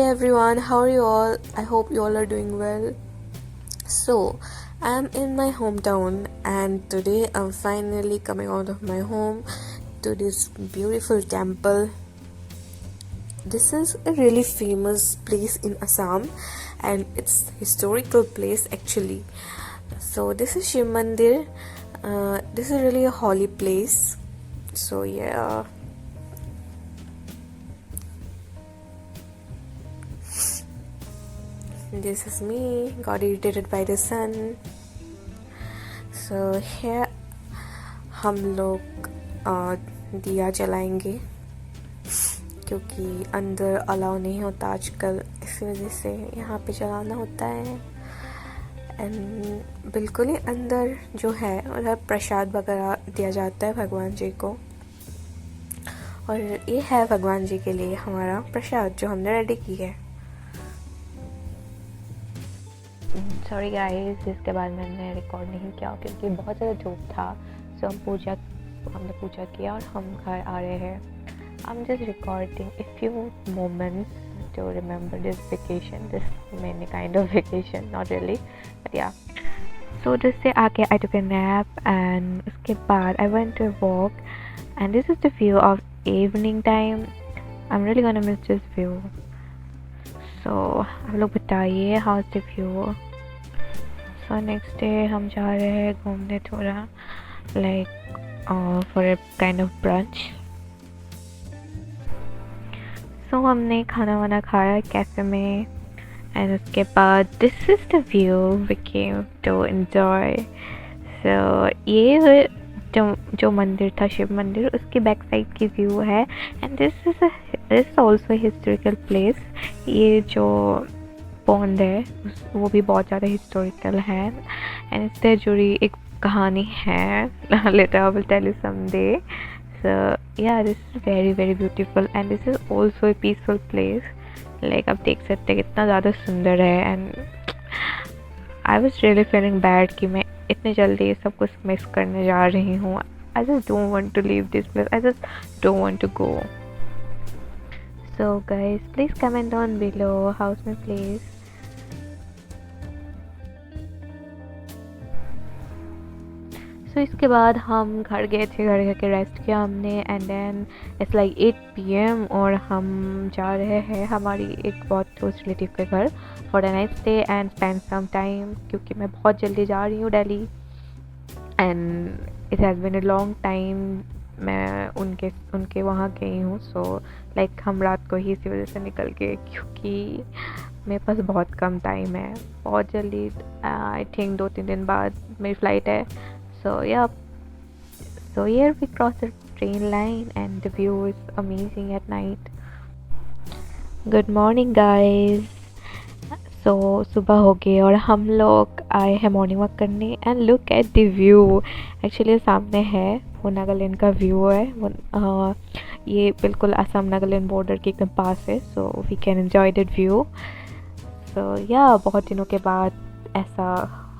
everyone, how are you all? I hope you all are doing well. So, I'm in my hometown, and today I'm finally coming out of my home to this beautiful temple. This is a really famous place in Assam, and it's historical place actually. So, this is Shiv Mandir. This is really a holy place. So, yeah. This is me, got irritated by the sun. So here हम लोग दिया जलाएंगे क्योंकि अंदर allow नहीं होता आजकल, इस वजह से यहाँ पे जलाना होता है। एंड बिल्कुल ही अंदर जो है मतलब प्रसाद वगैरह दिया जाता है भगवान जी को, और ये है भगवान जी के लिए हमारा प्रसाद जो हमने रेडी की है। सॉरी गाइस, इसके बाद मैंने रिकॉर्ड नहीं किया क्योंकि बहुत ज़्यादा धूप था। सो हमने पूजा किया और हम घर आ रहे हैं। I am just recording a few moments to remember this vacation, this many kind of vacation, not really but yeah. So जिससे आके आई टुक अ नैप एंड उसके बाद I went to walk and this is the view of evening time. I am really gonna miss this view. So आप लोग बताइए how is the view. So next day हम जा रहे हैं घूमने थोड़ा, like for a kind of brunch. So हमने खाना वाना खाया कैफ़े में एंड उसके बाद this is the view we came to enjoy. So ये जो मंदिर था शिव मंदिर, उसकी बैक साइड की व्यू है and this also historical place. ये जो पॉन्ड है वो भी बहुत ज़्यादा हिस्टोरिकल है एंड इससे जुड़ी एक कहानी है। Later I will tell you someday. So yeah this is very very beautiful and this is also a peaceful place. Like आप देख सकते हैं कितना ज़्यादा सुंदर है and I was really feeling bad कि मैं इतने जल्दी ये सब कुछ मिस करने जा रही हूँ। I just don't want to leave this place, I just don't want to go. So guys, please comment down below how's my place. So इसके बाद हम घर गए थे, घर जाके रेस्ट किया हमने and then it's like 8 PM और हम जा रहे हैं हमारी एक बहुत क्लोज रिलेटिव के घर for a night stay and spend some time, क्योंकि मैं बहुत जल्दी जा रही हूँ Delhi and it has been a long time मैं उनके वहाँ गई हूँ। सो लाइक हम रात को ही इसी वजह से निकल गए क्योंकि मेरे पास बहुत कम टाइम है, बहुत जल्दी आई थिंक 2-3 दिन बाद मेरी फ़्लाइट है। So yeah so here we cross the train line and the view is amazing at night. Good morning guys. So सुबह हो गई और हम लोग आए हैं मॉर्निंग वॉक करने and look at the view. Actually सामने है वो नागालैंड का व्यू है, वो ये बिल्कुल असम नागालैंड बॉर्डर के एकदम पास है। So we can enjoy that view. So yeah बहुत दिनों के बाद ऐसा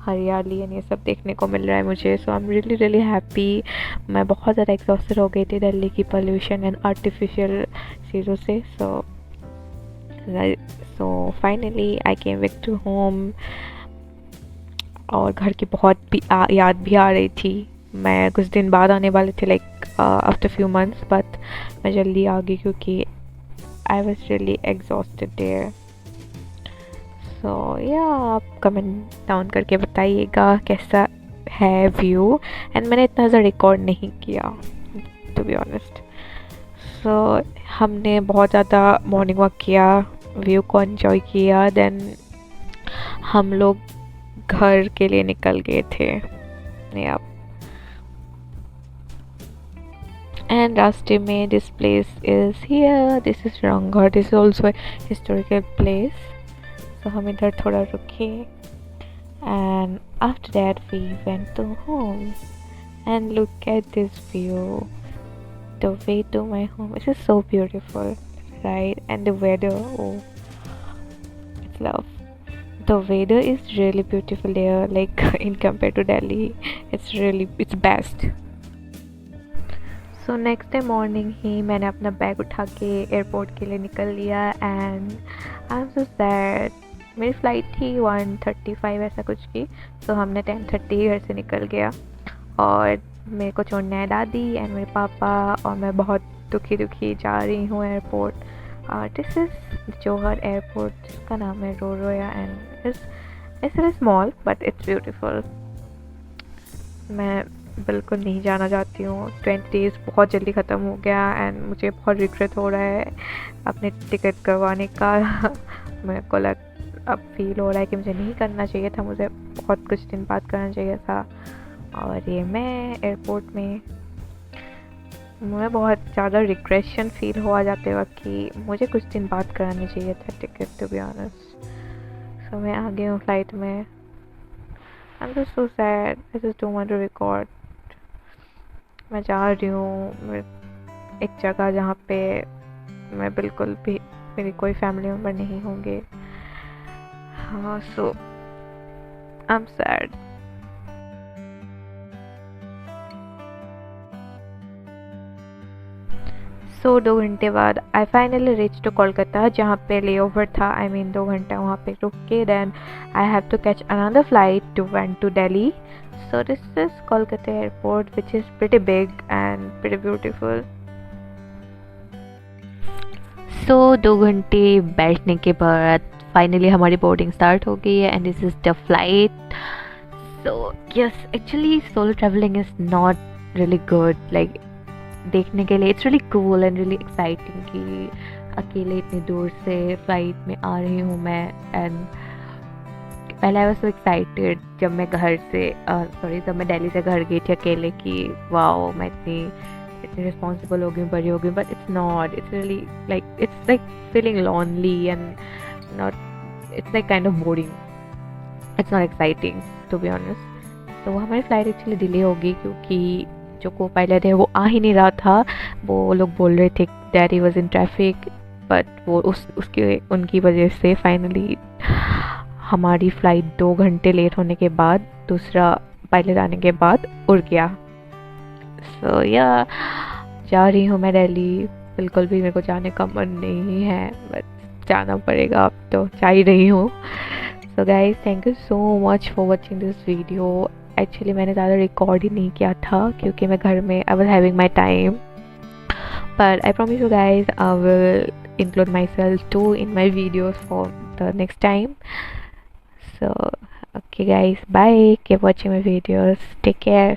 हरियाली एंड ये सब देखने को मिल रहा है मुझे। So I am really really happy. मैं बहुत ज़्यादा एग्जॉस्टेड हो गई थी दिल्ली की पोल्यूशन एंड आर्टिफिशियल चीज़ों से। So finally I came back to home और घर की बहुत भी याद भी आ रही थी। मैं कुछ दिन बाद आने वाले थे like after few months, but मैं जल्दी आ गई क्योंकि I was really exhausted there. So yeah आप कमेंट डाउन करके बताइएगा कैसा है व्यू एंड मैंने इतना ज़्यादा रिकॉर्ड नहीं किया टू बी ऑनेस्ट। सो हमने बहुत ज़्यादा मॉर्निंग वॉक किया, व्यू को एंजॉय किया, देन हम लोग घर के लिए निकल गए थे या एंड रास्ते में this place is here, this is Rangghar, this is also historical place. So हम इधर थोड़ा रुके and after that we went to home and look at this view, the way to my home, it is so beautiful right? And the weather, oh, it's love. The weather is really beautiful there, like in compared to Delhi, it's best. So next day morning ही मैंने अपना bag उठा के airport के लिए निकल लिया and I am so sad. मेरी फ़्लाइट थी 1:35 ऐसा कुछ की, तो हमने 10:30 घर से निकल गया और मेरे को छोड़ने आए दादी एंड मेरे पापा और मैं बहुत दुखी दुखी जा रही हूँ airport. This is Jorhat airport, जिसका नाम है Rowriah and it's small but it's beautiful. मैं बिल्कुल नहीं जाना चाहती हूँ। 20 डेज़ बहुत जल्दी ख़त्म हो गया एंड मुझे बहुत रिग्रेट हो रहा है अपने टिकट करवाने का। मेरे को अब फील हो रहा है कि मुझे नहीं करना चाहिए था, मुझे बहुत कुछ दिन बाद करना चाहिए था। और ये मैं एयरपोर्ट में मुझे बहुत ज़्यादा रिग्रेशन फील हुआ जाते वक्त कि मुझे कुछ दिन बाद करानी चाहिए था टिकट, टू बी ऑनेस्ट। सो मैं आ गई हूँ फ्लाइट में। I'm just so sad. I just don't want to record. मैं जा रही हूँ एक जगह जहाँ पे मैं बिल्कुल भी मेरी कोई फैमिली मेम्बर नहीं होंगे। हाँ, so I'm sad. सो 2 घंटे बाद I finally reach to Kolkata, जहाँ पे ले ओवर था। आई मीन 2 घंटा वहाँ पे रुक के then I have to catch another flight to went to Delhi. So this is Kolkata airport which is pretty big and pretty beautiful. So 2 घंटे बैठने के बाद फाइनली हमारी बोर्डिंग स्टार्ट हो गई है and this is the flight. So yes, actually solo travelling is not really good. Like देखने के लिए it's really cool and really exciting कि अकेले इतनी दूर से फ्लाइट में आ रही हूँ मैं। एंड पहले आई वाज सो एक्साइटेड जब मैं जब मैं दिल्ली से घर गई थी अकेले कि वाओ मैं इतनी रिस्पॉन्सिबल हो गई, बड़ी हो गई। But it's not, it's really it's like feeling lonely and not, it's like kind of boring, it's not exciting to be honest. तो हमारी फ्लाइट एक्चुअली डिले हो गई क्योंकि जो को पायलट है वो आ ही नहीं रहा था। वो लोग बोल रहे थे that he was in traffic, but वो उनकी वजह से फाइनली हमारी फ़्लाइट 2 घंटे लेट होने के बाद दूसरा पायलट आने के बाद उड़ गया। सो या जा रही हूँ मैं दिल्ली। बिल्कुल भी मेरे को जाने का मन नहीं है, बट जाना पड़ेगा, अब तो जा ही रही हूँ। So guys, thank you so much for watching this video. Actually मैंने ज़्यादा रिकॉर्ड ही नहीं किया था क्योंकि मैं घर में I was having my time, but I promise you guys I will include myself too in my videos for the next time. So okay guys, bye, keep watching my videos, take care.